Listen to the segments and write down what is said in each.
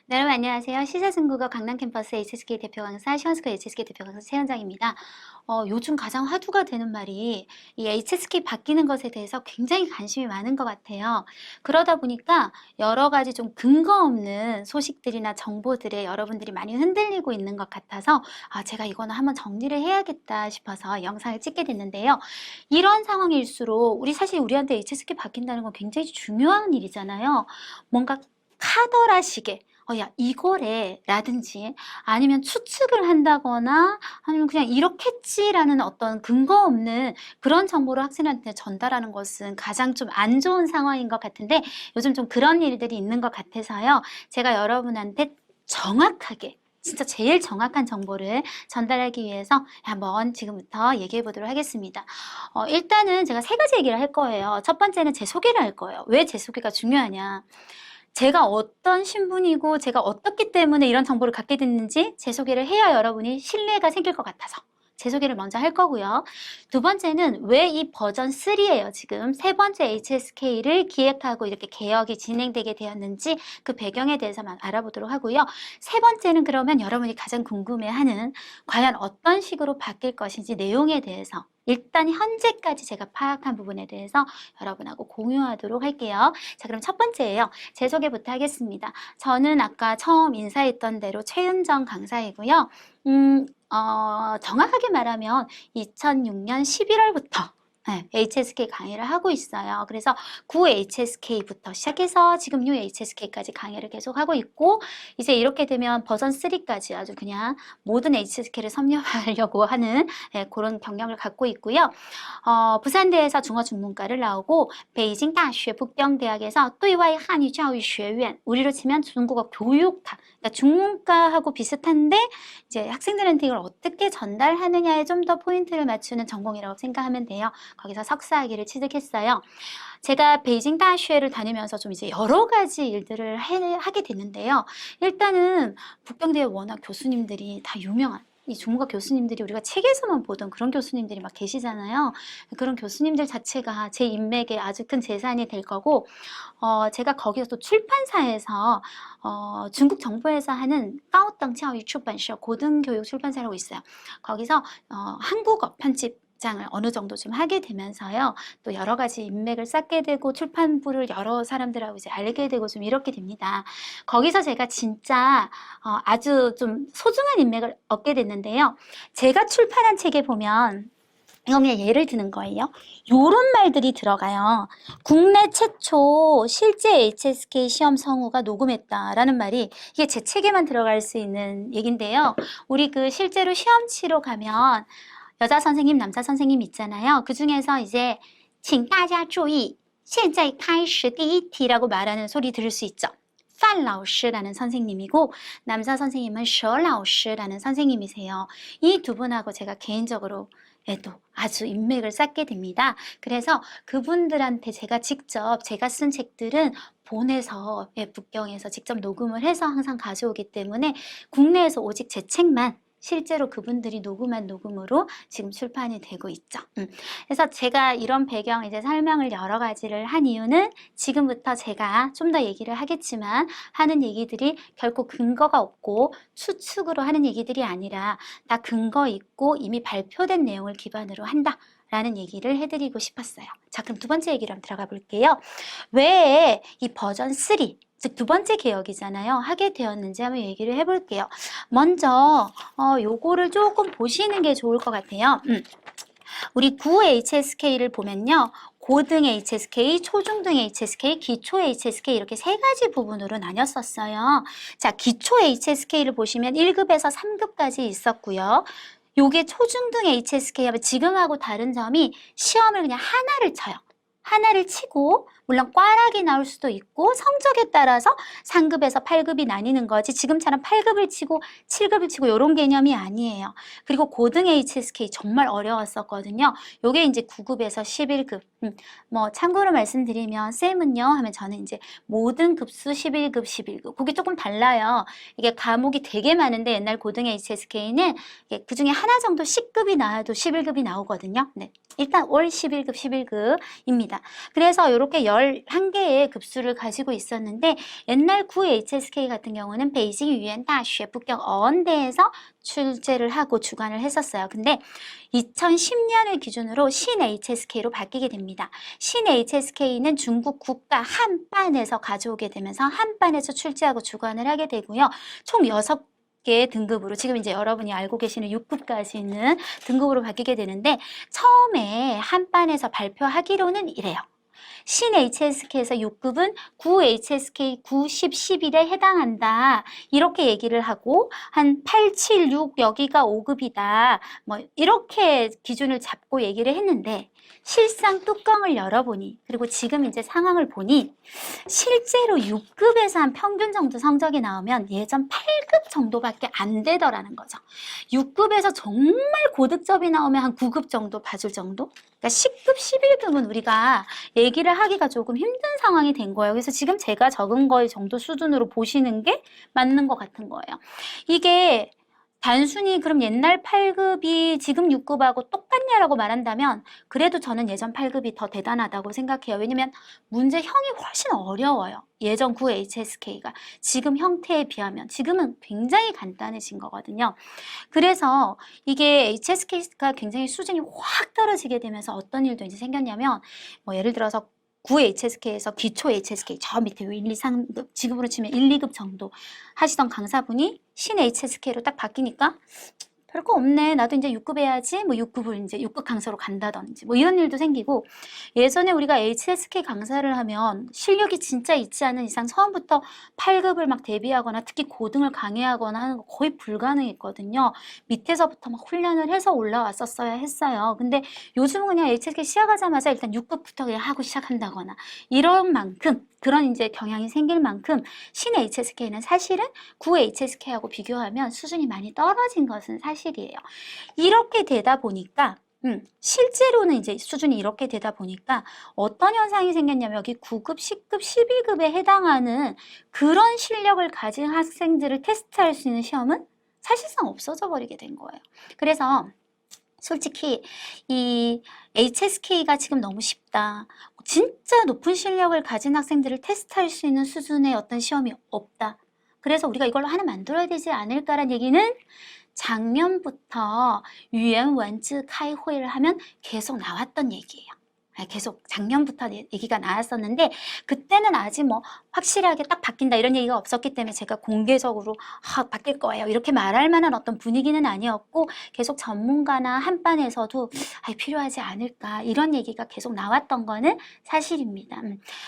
네, 여러분 안녕하세요. 시사승국어 강남 캠퍼스 HSK 대표 강사, 시원스쿨 HSK 대표 강사 최현정입니다. 요즘 가장 화두가 되는 말이 이 HSK 바뀌는 것에 대해서 굉장히 관심이 많은 것 같아요. 그러다 보니까 여러 가지 좀 근거 없는 소식들이나 정보들에 여러분들이 많이 흔들리고 있는 것 같아서 제가 이거는 한번 정리를 해야겠다 싶어서 영상을 찍게 됐는데요. 이런 상황일수록 사실 우리한테 HSK 바뀐다는 건 굉장히 중요한 일이잖아요. 뭔가 카더라식의 야 이거래 라든지 아니면 추측을 한다거나 아니면 그냥 이렇겠지라는 어떤 근거 없는 그런 정보를 학생한테 전달하는 것은 가장 좀 안 좋은 상황인 것 같은데 요즘 좀 그런 일들이 있는 것 같아서요. 제가 여러분한테 정확하게 진짜 제일 정확한 정보를 전달하기 위해서 한번 지금부터 얘기해 보도록 하겠습니다. 일단은 제가 세 가지 얘기를 할 거예요. 첫 번째는 제 소개를 할 거예요. 왜 제 소개가 중요하냐. 제가 어떤 신분이고 제가 어떻기 때문에 이런 정보를 갖게 됐는지 제 소개를 해야 여러분이 신뢰가 생길 것 같아서 제 소개를 먼저 할 거고요. 두 번째는 왜 이 버전 3예요. 지금 세 번째 HSK를 기획하고 이렇게 개혁이 진행되게 되었는지 그 배경에 대해서만 알아보도록 하고요. 세 번째는 그러면 여러분이 가장 궁금해하는 과연 어떤 식으로 바뀔 것인지 내용에 대해서 일단 현재까지 제가 파악한 부분에 대해서 여러분하고 공유하도록 할게요. 자, 그럼 첫 번째예요. 제 소개부터 하겠습니다. 저는 아까 처음 인사했던 대로 최은정 강사이고요. 정확하게 말하면 2006년 11월부터 HSK 강의를 하고 있어요. 그래서 구 HSK부터 시작해서 지금 뉴 HSK까지 강의를 계속 하고 있고 이제 이렇게 되면 버전 3까지 아주 그냥 모든 HSK를 섭렵하려고 하는 그런 경력을 갖고 있고요. 부산대에서 중어중문과를 나오고 베이징大学 북경대학에서 对外 한유 教育学院 우리로 치면 중국어 교육학 그러니까 중문과하고 비슷한데 이제 학생들한테 이걸 어떻게 전달하느냐에 좀 더 포인트를 맞추는 전공이라고 생각하면 돼요. 거기서 석사학위를 취득했어요. 제가 베이징大学를 다니면서 좀 이제 여러 가지 일들을 하게 됐는데요. 일단은 북경대에 워낙 교수님들이 다 유명한 이 중국어 교수님들이 우리가 책에서만 보던 그런 교수님들이 막 계시잖아요. 그런 교수님들 자체가 제 인맥에 아주 큰 재산이 될 거고 제가 거기서 또 출판사에서 중국 정부에서 하는 까오땅教育 출판社고등교육 출판사라고 있어요. 거기서 한국어 편집장을 어느 정도 좀 하게 되면서요. 또 여러 가지 인맥을 쌓게 되고 출판부를 여러 사람들하고 이제 알게 되고 좀 이렇게 됩니다. 거기서 제가 진짜 아주 좀 소중한 인맥을 얻게 됐는데요. 제가 출판한 책에 보면 이거 그냥 예를 드는 거예요. 요런 말들이 들어가요. 국내 최초 실제 HSK 시험 성우가 녹음했다라는 말이 이게 제 책에만 들어갈 수 있는 얘긴데요. 우리 그 실제로 시험 치러 가면 여자 선생님, 남자 선생님 있잖아요. 그 중에서 이제 请大家注意现在开始第一题라고 말하는 소리 들을 수 있죠. 范老师라는 선생님이고 남자 선생님은 佘老师라는 선생님이세요. 이 두 분하고 제가 개인적으로 또 아주 인맥을 쌓게 됩니다. 그래서 그분들한테 제가 직접 제가 쓴 책들은 보내서 북경에서 직접 녹음을 해서 항상 가져오기 때문에 국내에서 오직 제 책만 실제로 그분들이 녹음한 녹음으로 지금 출판이 되고 있죠. 그래서 제가 이런 배경 이제 설명을 여러 가지를 한 이유는 지금부터 제가 좀 더 얘기를 하겠지만 하는 얘기들이 결코 근거가 없고 추측으로 하는 얘기들이 아니라 다 근거 있고 이미 발표된 내용을 기반으로 한다. 라는 얘기를 해드리고 싶었어요. 자, 그럼 두 번째 얘기로 한번 들어가 볼게요. 왜 이 버전 3, 즉 두 번째 개혁이잖아요. 하게 되었는지 한번 얘기를 해볼게요. 먼저 요거를 조금 보시는 게 좋을 것 같아요. 우리 구 HSK를 보면요. 고등 HSK, 초중등 HSK, 기초 HSK 이렇게 세 가지 부분으로 나뉘었었어요. 자, 기초 HSK를 보시면 1급에서 3급까지 있었고요. 요게 초중등 HSK 하면 지금하고 다른 점이 시험을 그냥 하나를 쳐요. 하나를 치고 물론 꽈락이 나올 수도 있고 성적에 따라서 3급에서 8급이 나뉘는 거지 지금처럼 8급을 치고 7급을 치고 이런 개념이 아니에요. 그리고 고등 HSK 정말 어려웠었거든요. 요게 이제 9급에서 11급. 뭐 참고로 말씀드리면 쌤은요 하면 저는 이제 모든 급수 11급, 11급. 그게 조금 달라요. 이게 과목이 되게 많은데 옛날 고등 HSK는 그 중에 하나 정도 10급이 나와도 11급이 나오거든요. 네. 일단 올 11급, 11급입니다. 그래서 이렇게 11개의 급수를 가지고 있었는데 옛날 구 HSK 같은 경우는 베이징 유엔 다슈 북경 어원대에서 출제를 하고 주관을 했었어요. 근데 2010년을 기준으로 신 HSK로 바뀌게 됩니다. 신 HSK는 중국 국가 한반에서 가져오게 되면서 한반에서 출제하고 주관을 하게 되고요. 총 6개 등급으로 지금 이제 여러분이 알고 계시는 6급까지 있는 등급으로 바뀌게 되는데 처음에 한반에서 발표하기로는 이래요. 신 HSK에서 6급은 구 HSK 9, 10, 11에 해당한다. 이렇게 얘기를 하고 한 8, 7, 6 여기가 5급이다. 뭐 이렇게 기준을 잡고 얘기를 했는데 실상 뚜껑을 열어보니 그리고 지금 이제 상황을 보니 실제로 6급에서 한 평균 정도 성적이 나오면 예전 8급 정도밖에 안 되더라는 거죠. 6급에서 정말 고득점이 나오면 한 9급 정도 봐줄 정도? 그러니까 10급, 11급은 우리가 얘기를 하기가 조금 힘든 상황이 된 거예요. 그래서 지금 제가 적은 거의 정도 수준으로 보시는 게 맞는 것 같은 거예요. 이게 단순히 그럼 옛날 8급이 지금 6급하고 똑같냐라고 말한다면 그래도 저는 예전 8급이 더 대단하다고 생각해요. 왜냐면 문제형이 훨씬 어려워요. 예전 9 HSK가 지금 형태에 비하면 지금은 굉장히 간단해진 거거든요. 그래서 이게 HSK가 굉장히 수준이 확 떨어지게 되면서 어떤 일도 이제 생겼냐면 뭐 예를 들어서 9 HSK에서 기초 HSK 저 밑에 1, 2, 3급 지금으로 치면 1, 2급 정도 하시던 강사분이 신 HSK로 딱 바뀌니까 별거 없네. 나도 이제 6급 해야지. 뭐 6급을 이제 6급 강사로 간다든지 뭐 이런 일도 생기고 예전에 우리가 HSK 강사를 하면 실력이 진짜 있지 않은 이상 처음부터 8급을 막 대비하거나 특히 고등을 강의하거나 하는 거 거의 불가능했거든요. 밑에서부터 막 훈련을 해서 올라왔었어야 했어요. 근데 요즘은 그냥 HSK 시작하자마자 일단 6급부터 그냥 하고 시작한다거나 이런 만큼 그런 이제 경향이 생길 만큼 신 HSK는 사실은 구 HSK하고 비교하면 수준이 많이 떨어진 것은 사실이에요. 이렇게 되다 보니까 실제로는 이제 수준이 이렇게 되다 보니까 어떤 현상이 생겼냐면 여기 9급, 10급, 11급에 해당하는 그런 실력을 가진 학생들을 테스트할 수 있는 시험은 사실상 없어져 버리게 된 거예요. 그래서 솔직히 이 HSK가 지금 너무 쉽다. 진짜 높은 실력을 가진 학생들을 테스트할 수 있는 수준의 어떤 시험이 없다. 그래서 우리가 이걸로 하나 만들어야 되지 않을까라는 얘기는 작년부터 유엔 원즈 카이회를 하면 계속 나왔던 얘기예요. 계속 작년부터 얘기가 나왔었는데 그때는 아직 뭐 확실하게 딱 바뀐다 이런 얘기가 없었기 때문에 제가 공개적으로 바뀔 거예요 이렇게 말할 만한 어떤 분위기는 아니었고 계속 전문가나 한반에서도 필요하지 않을까 이런 얘기가 계속 나왔던 거는 사실입니다.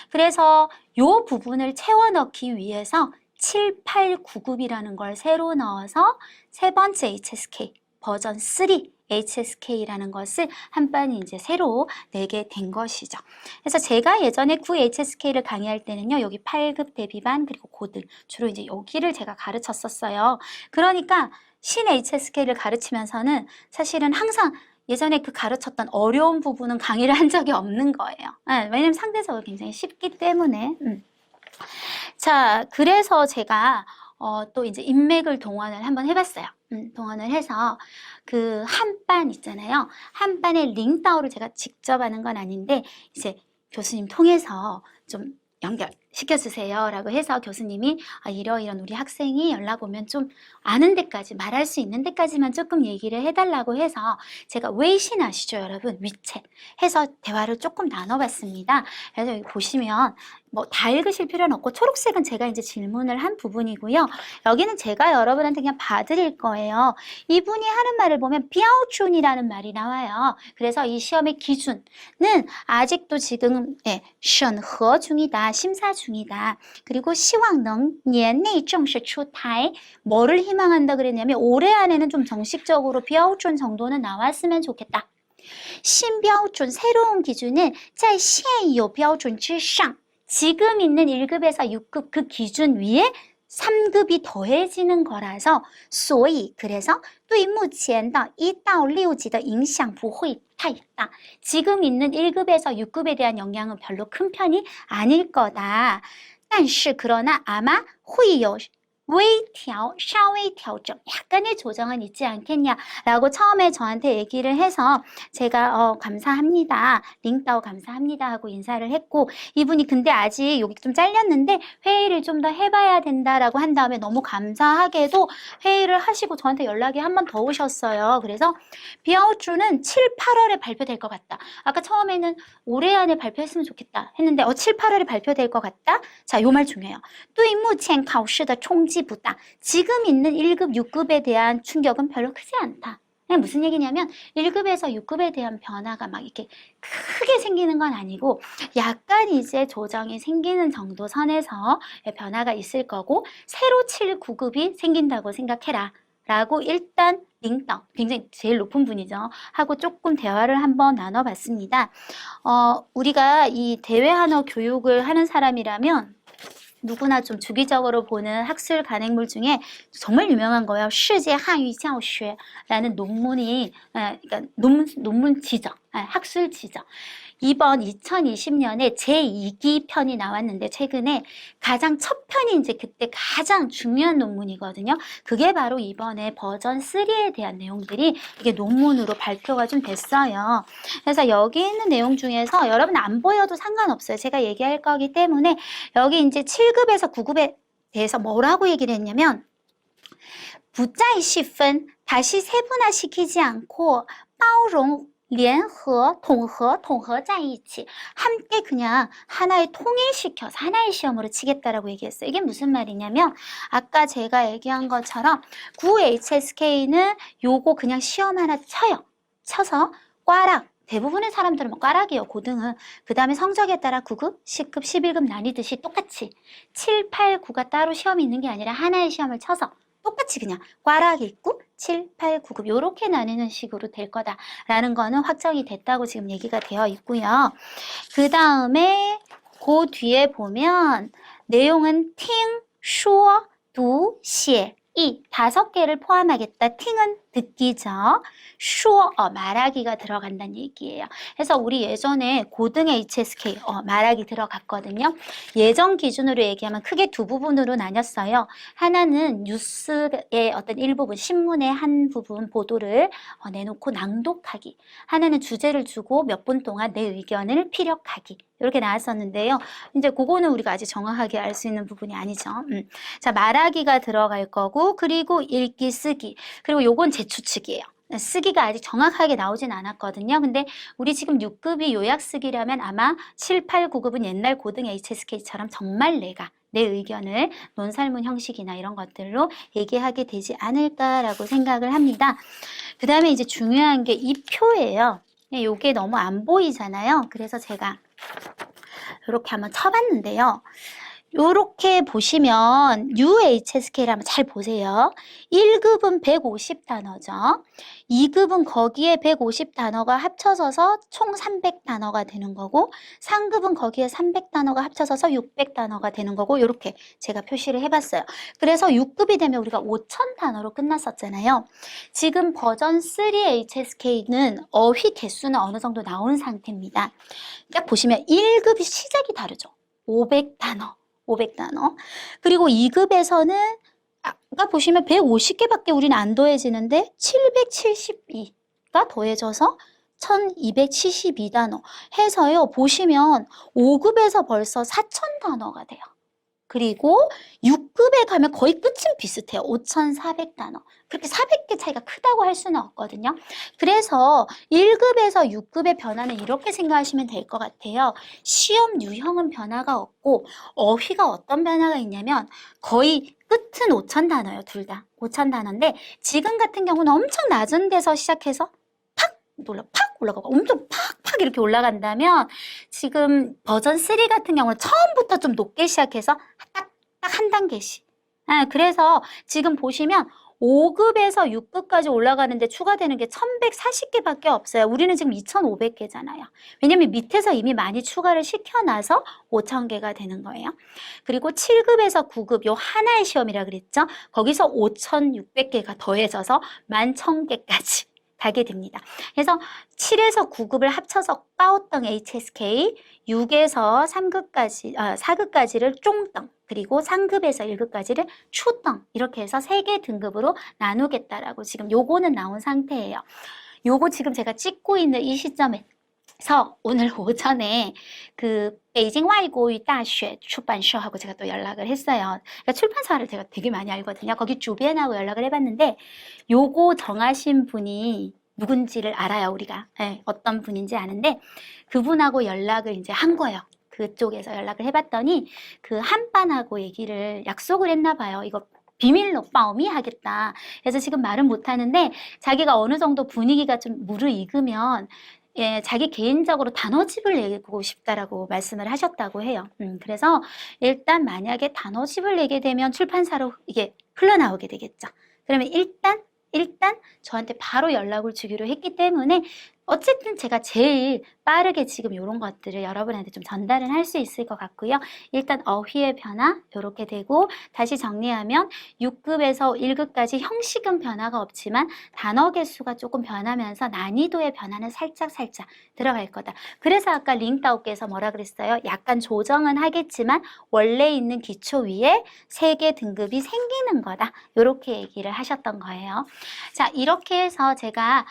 그래서 이 부분을 채워 넣기 위해서 7, 8, 9급이라는 걸 새로 넣어서 세 번째 HSK 버전 3 HSK라는 것을 한반이 이제 새로 내게 된 것이죠. 그래서 제가 예전에 9 HSK를 강의할 때는요, 여기 8급 대비반 그리고 고등 주로 이제 여기를 제가 가르쳤었어요. 그러니까 신 HSK를 가르치면서는 사실은 항상 예전에 그 가르쳤던 어려운 부분은 강의를 한 적이 없는 거예요. 왜냐면 상대적으로 굉장히 쉽기 때문에. 자, 그래서 제가 또 이제 인맥을 동원을 한번 해봤어요. 동원을 해서 그 한반 있잖아요. 한반의 링다오를 제가 직접 하는 건 아닌데 이제 교수님 통해서 좀 연결시켜주세요 라고 해서 교수님이 이런 우리 학생이 연락 오면 좀 아는 데까지 말할 수 있는 데까지만 조금 얘기를 해달라고 해서 제가 웨이신 아시죠 여러분? 위챗 해서 대화를 조금 나눠봤습니다. 그래서 여기 보시면 뭐 다 읽으실 필요는 없고 초록색은 제가 이제 질문을 한 부분이고요. 여기는 제가 여러분한테 그냥 봐드릴 거예요. 이분이 하는 말을 보면 비아오춘이라는 말이 나와요. 그래서 이 시험의 기준은 아직도 지금审核 중이다. 심사 중이다. 그리고 希望能年内正式出台 뭐를 희망한다 그랬냐면 올해 안에는 좀 정식적으로 비아오춘 정도는 나왔으면 좋겠다. 新标准 새로운 기준은 在现有标准之上 지금 있는 1급에서 6급 그 기준 위에 3급이 더해지는 거라서 所以 그래서 对目前的1到6级的影响不会太大 지금 있는 1급에서 6급에 대한 영향은 별로 큰 편이 아닐 거다. 但是 그러나 아마 会有稍微调整, 약간의 조정은 있지 않겠냐라고 처음에 저한테 얘기를 해서 제가 감사합니다, 링따오 감사합니다 하고 인사를 했고, 이분이 근데 아직 여기 좀 잘렸는데 회의를 좀 더 해봐야 된다라고 한 다음에 너무 감사하게도 회의를 하시고 저한테 연락이 한 번 더 오셨어요. 그래서 비아오주는 7, 8월에 발표될 것 같다. 아까 처음에는 올해 안에 발표했으면 좋겠다 했는데 7, 8월에 발표될 것 같다. 자, 요 말 중요해요. 对目前考试的冲击不大. 지금 있는 1급, 6급에 대한 충격은 별로 크지 않다. 무슨 얘기냐면 1급에서 6급에 대한 변화가 막 이렇게 크게 생기는 건 아니고 약간 이제 조정이 생기는 정도 선에서 변화가 있을 거고, 새로 7, 9급이 생긴다고 생각해라 라고 일단 링따오, 굉장히 제일 높은 분이죠, 하고 조금 대화를 한번 나눠봤습니다. 우리가 이 대외 한어 교육을 하는 사람이라면 누구나 좀 주기적으로 보는 학술 간행물 중에 정말 유명한 거예요. 世界汉语教学라는 논문이, 그러니까 논문 지적, 학술 지적. 이번 2020년에 제2기 편이 나왔는데 최근에 가장 첫 편이 이제 그때 가장 중요한 논문이거든요. 그게 바로 이번에 버전 3에 대한 내용들이 이게 논문으로 발표가 좀 됐어요. 그래서 여기 있는 내용 중에서 여러분 안 보여도 상관없어요. 제가 얘기할 거기 때문에 여기 이제 7급에서 9급에 대해서 뭐라고 얘기를 했냐면, 不再细分, 다시 세분화시키지 않고 包容联合,统合在一起, 함께 그냥 하나의 통일시켜서 하나의 시험으로 치겠다라고 얘기했어요. 이게 무슨 말이냐면 아까 제가 얘기한 것처럼 9HSK는 요거 그냥 시험 하나 쳐서 꽈락, 대부분의 사람들은 뭐 꽈락이에요, 고등은. 그 다음에 성적에 따라 9급, 10급, 11급 나뉘듯이 똑같이 7, 8, 9가 따로 시험이 있는 게 아니라 하나의 시험을 쳐서 똑같이 그냥 꽈락이 있고 7, 8, 9급 요렇게 나뉘는 식으로 될 거다라는 거는 확정이 됐다고 지금 얘기가 되어 있고요. 그 다음에 그 뒤에 보면 내용은 听说读写이 5개를 포함하겠다. 팅은 듣기죠. 슈어 말하기가 들어간다는 얘기예요. 그래서 우리 예전에 고등 HSK 말하기 들어갔거든요. 예전 기준으로 얘기하면 크게 두 부분으로 나뉘었어요. 하나는 뉴스의 어떤 일부분, 신문의 한 부분 보도를 내놓고 낭독하기. 하나는 주제를 주고 몇 분 동안 내 의견을 피력하기. 이렇게 나왔었는데요. 이제 그거는 우리가 아직 정확하게 알 수 있는 부분이 아니죠. 자, 말하기가 들어갈 거고, 그리고 읽기, 쓰기. 그리고 요건 제 추측이에요. 쓰기가 아직 정확하게 나오진 않았거든요. 근데 우리 지금 6급이 요약 쓰기라면 아마 7, 8, 9급은 옛날 고등 HSK처럼 정말 내가 내 의견을 논설문 형식이나 이런 것들로 얘기하게 되지 않을까라고 생각을 합니다. 그 다음에 이제 중요한 게 이 표예요. 요게 너무 안 보이잖아요. 그래서 제가 이렇게 한번 쳐봤는데요. 요렇게 보시면 UHSK를 한번 잘 보세요. 1급은 150단어죠. 2급은 거기에 150단어가 합쳐져서 총 300단어가 되는 거고, 3급은 거기에 300단어가 합쳐져서 600단어가 되는 거고, 이렇게 제가 표시를 해봤어요. 그래서 6급이 되면 우리가 5000단어로 끝났었잖아요. 지금 버전 3 HSK는 어휘 개수는 어느 정도 나온 상태입니다. 딱 보시면 1급이 시작이 다르죠. 500단어. 그리고 2급에서는 아까 보시면 150개밖에 우리는 안 더해지는데 772가 더해져서 1272단어 해서요. 보시면 5급에서 벌써 4000단어가 돼요. 그리고 6급에 가면 거의 끝은 비슷해요. 5400단어. 그렇게 400개 차이가 크다고 할 수는 없거든요. 그래서 1급에서 6급의 변화는 이렇게 생각하시면 될 것 같아요. 시험 유형은 변화가 없고 어휘가 어떤 변화가 있냐면 거의 끝은 5000단어예요. 둘 다. 5000단어인데 지금 같은 경우는 엄청 낮은 데서 시작해서 팍 올라가고 엄청 팍팍 이렇게 올라간다면 지금 버전 3 같은 경우는 처음부터 좀 높게 시작해서 딱 한 단계씩. 그래서 지금 보시면 5급에서 6급까지 올라가는데 추가되는 게 1140개밖에 없어요. 우리는 지금 2500개잖아요. 왜냐면 밑에서 이미 많이 추가를 시켜놔서 5000개가 되는 거예요. 그리고 7급에서 9급 요 하나의 시험이라 그랬죠. 거기서 5600개가 더해져서 11,000개까지. 가게 됩니다. 그래서 7에서 9급을 합쳐서 빠오덩 HSK, 6에서 3급까지, 4급까지를 쫑덩, 그리고 3급에서 1급까지를 추덩, 이렇게 해서 3개 등급으로 나누겠다라고 지금 요거는 나온 상태예요. 요거 지금 제가 찍고 있는 이 시점에서 오늘 오전에 그 베이징 와이고유 다쉐 출판社하고 제가 또 연락을 했어요. 그러니까 출판사를 제가 되게 많이 알거든요. 거기 주변하고 연락을 해봤는데 요거 정하신 분이 누군지를 알아요, 우리가. 네, 어떤 분인지 아는데 그분하고 연락을 이제 한 거예요. 그쪽에서 연락을 해봤더니 그 한반하고 얘기를 약속을 했나 봐요. 이거 비밀로 빠오미 하겠다. 그래서 지금 말은 못하는데 자기가 어느 정도 분위기가 좀 무르익으면 예, 자기 개인적으로 단어집을 내고 싶다라고 말씀을 하셨다고 해요. 그래서 일단 만약에 단어집을 내게 되면 출판사로 이게 흘러나오게 되겠죠. 그러면 일단 저한테 바로 연락을 주기로 했기 때문에 어쨌든 제가 제일 빠르게 지금 이런 것들을 여러분한테 좀 전달을 할 수 있을 것 같고요. 일단 어휘의 변화 이렇게 되고 다시 정리하면 6급에서 1급까지 형식은 변화가 없지만 단어 개수가 조금 변하면서 난이도의 변화는 살짝 들어갈 거다. 그래서 아까 링따오께서 뭐라 그랬어요? 약간 조정은 하겠지만 원래 있는 기초 위에 3개 등급이 생기는 거다. 이렇게 얘기를 하셨던 거예요. 자, 이렇게 해서 제가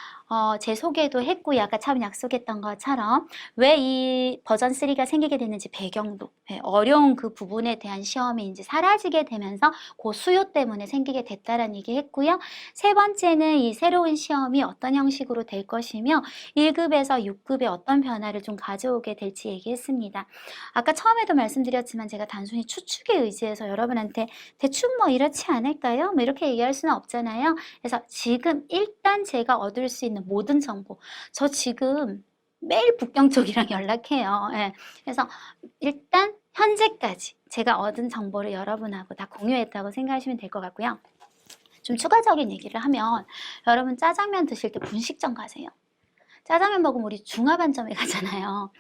제 소개도 했고 아까 처음 약속했던 것처럼 왜 이 버전 3가 생기게 됐는지 배경도 어려운 그 부분에 대한 시험이 이제 사라지게 되면서 그 수요 때문에 생기게 됐다라는 얘기 했고요. 세 번째는 이 새로운 시험이 어떤 형식으로 될 것이며 1급에서 6급에 어떤 변화를 좀 가져오게 될지 얘기했습니다. 아까 처음에도 말씀드렸지만 제가 단순히 추측에 의지해서 여러분한테 대충 뭐 이렇지 않을까요? 뭐 이렇게 얘기할 수는 없잖아요. 그래서 지금 일단 제가 얻을 수 있는 모든 정보, 저 지금 매일 북경 쪽이랑 연락해요. 예. 그래서 일단 현재까지 제가 얻은 정보를 여러분하고 다 공유했다고 생각하시면 될 것 같고요. 좀 추가적인 얘기를 하면 여러분 짜장면 드실 때 분식점 가세요. 짜장면 먹으면 우리 중화반점에 가잖아요.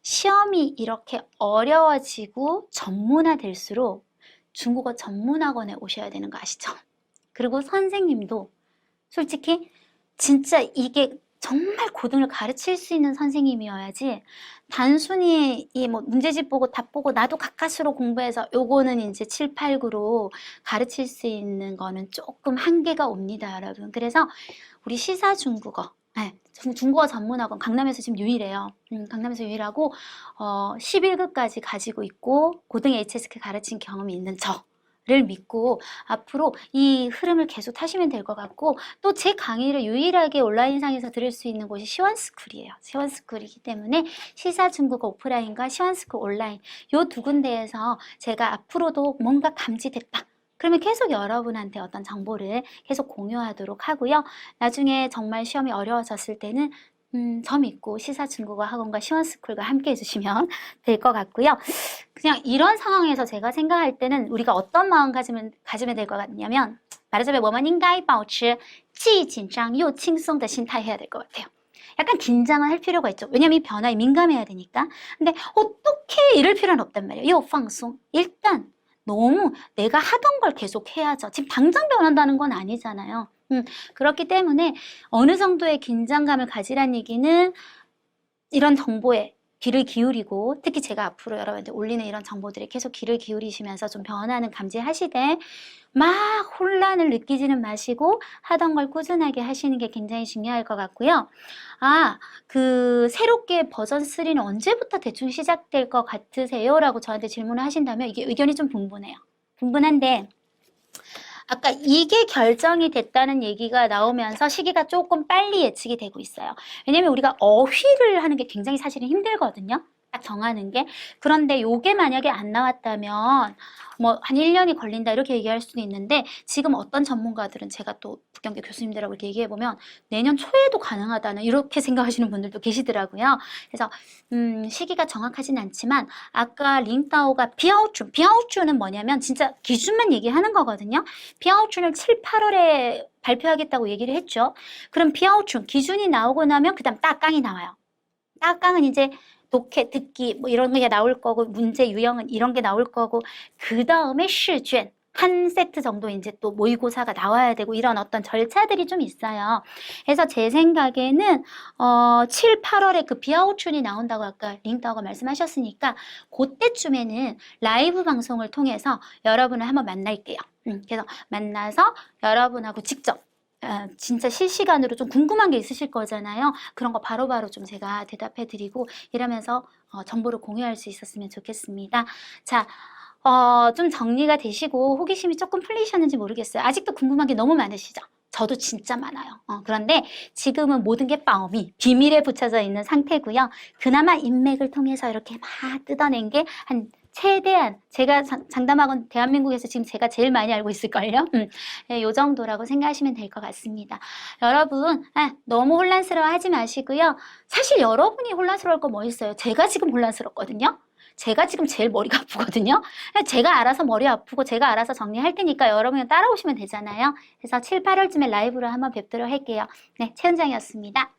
시험이 이렇게 어려워지고 전문화될수록 중국어 전문학원에 오셔야 되는 거 아시죠? 그리고 선생님도 솔직히 진짜 이게 정말 고등을 가르칠 수 있는 선생님이어야지 단순히 이 뭐 문제집 보고 답 보고 나도 가까스로 공부해서 요거는 이제 7, 8, 9로 가르칠 수 있는 거는 조금 한계가 옵니다, 여러분. 그래서 우리 시사 중국어, 중국어 전문학원 강남에서 지금 유일해요. 강남에서 유일하고 11급까지 가지고 있고 고등 HSK 가르친 경험이 있는 를 믿고 앞으로 이 흐름을 계속 타시면 될 것 같고 또 제 강의를 유일하게 온라인상에서 들을 수 있는 곳이 시원스쿨이에요. 시원스쿨이기 때문에 시사 중국어 오프라인과 시원스쿨 온라인 요 두 군데에서 제가 앞으로도 뭔가 감지됐다. 그러면 계속 여러분한테 어떤 정보를 계속 공유하도록 하고요. 나중에 정말 시험이 어려워졌을 때는 저 믿고 시사 중국어 학원과 시원스쿨과 함께 해주시면 될 것 같고요. 그냥 이런 상황에서 제가 생각할 때는 우리가 어떤 마음가짐을 가지면 될 것 같냐면 말하자면 我们应该保持既紧张又轻松的心态 해야 될 것 같아요. 약간 긴장을 할 필요가 있죠. 왜냐면 이 변화에 민감해야 되니까. 근데 어떻게 이럴 필요는 없단 말이에요. 요 방송 일단 너무 내가 하던 걸 계속 해야죠. 지금 당장 변한다는 건 아니잖아요. 그렇기 때문에 어느 정도의 긴장감을 가지란 얘기는 이런 정보에 귀를 기울이고 특히 제가 앞으로 여러분한테 올리는 이런 정보들에 계속 귀를 기울이시면서 좀 변화는 감지하시되 막 혼란을 느끼지는 마시고 하던 걸 꾸준하게 하시는 게 굉장히 중요할 것 같고요. 그 새롭게 버전 3는 언제부터 대충 시작될 것 같으세요? 라고 저한테 질문을 하신다면 이게 의견이 좀 분분해요. 분분한데 아까 이게 결정이 됐다는 얘기가 나오면서 시기가 조금 빨리 예측이 되고 있어요. 왜냐면 우리가 어휘를 하는 게 굉장히 사실은 힘들거든요. 딱 정하는 게. 그런데 요게 만약에 안 나왔다면 뭐 한 1년이 걸린다 이렇게 얘기할 수도 있는데 지금 어떤 전문가들은 제가 또 북경대 교수님들하고 이렇게 얘기해보면 내년 초에도 가능하다는 이렇게 생각하시는 분들도 계시더라고요. 그래서 시기가 정확하진 않지만 아까 링따오가 비아오쭈는 뭐냐면 진짜 기준만 얘기하는 거거든요. 비아오쭈를 7, 8월에 발표하겠다고 얘기를 했죠. 그럼 비아오쭈 기준이 나오고 나면 그 다음 따깡이 나와요. 따깡은 이제 독해, 듣기 뭐 이런 게 나올 거고 문제 유형은 이런 게 나올 거고 그 다음에 시卷한 세트 정도 이제 또 모의고사가 나와야 되고 이런 어떤 절차들이 좀 있어요. 그래서 제 생각에는 7, 8월에 그 비아오춘이 나온다고 아까 링따오가 말씀하셨으니까 그때쯤에는 라이브 방송을 통해서 여러분을 한번 만날게요. 그래서 만나서 여러분하고 직접 진짜 실시간으로 좀 궁금한 게 있으실 거잖아요. 그런 거 바로바로 좀 제가 대답해 드리고 이러면서 정보를 공유할 수 있었으면 좋겠습니다. 자, 좀 정리가 되시고 호기심이 조금 풀리셨는지 모르겠어요. 아직도 궁금한 게 너무 많으시죠? 저도 진짜 많아요. 그런데 지금은 모든 게 빠옴이 비밀에 붙여져 있는 상태고요. 그나마 인맥을 통해서 이렇게 막 뜯어낸 게 최대한 제가 장담하건 대한민국에서 지금 제가 제일 많이 알고 있을걸요. 요 정도라고 생각하시면 될 것 같습니다. 여러분 너무 혼란스러워 하지 마시고요. 사실 여러분이 혼란스러울 거 뭐 있어요? 제가 지금 혼란스럽거든요. 제가 지금 제일 머리가 아프거든요. 제가 알아서 머리 아프고 제가 알아서 정리할 테니까 여러분이 따라오시면 되잖아요. 그래서 7, 8월쯤에 라이브로 한번 뵙도록 할게요. 네, 최은정이었습니다.